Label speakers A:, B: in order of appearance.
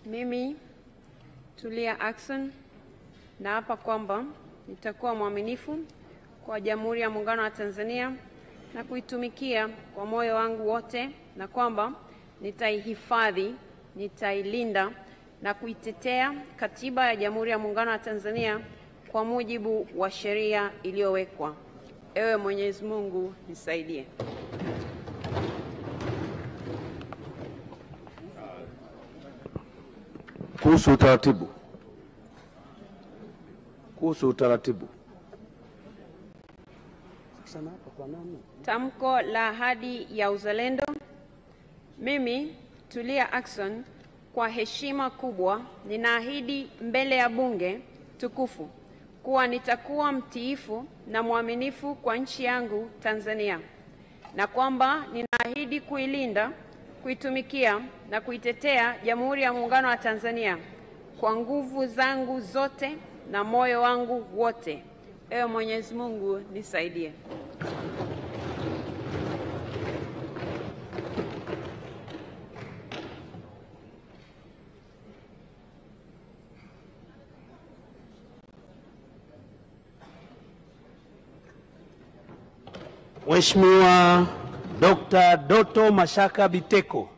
A: Mimi Tulia Ackson naapa kwamba nitakuwa mwaminifu kwa Jamhuri ya Muungano wa Tanzania na kuitumikia kwa moyo wangu wote, na kwamba nitaihifadhi, nitailinda na kuitetea Katiba ya Jamhuri ya Muungano wa Tanzania kwa mujibu wa sheria iliyowekwa. Ewe Mwenyezi Mungu nisaidie.
B: Kuhusu utaratibu.
A: Tamko la ahadi ya uzalendo. Mimi Tulia Ackson kwa heshima kubwa ninaahidi mbele ya bunge tukufu kuwa nitakuwa mtiifu na mwaminifu kwa nchi yangu Tanzania, na kwamba ninaahidi kuilinda, kuitumikia na kuitetea Jamhuri ya Muungano wa Tanzania kwa nguvu zangu zote na moyo wangu wote. Ewe Mwenyezi Mungu nisaidie.
B: Mheshimiwa Dr. Doto Mashaka Biteko.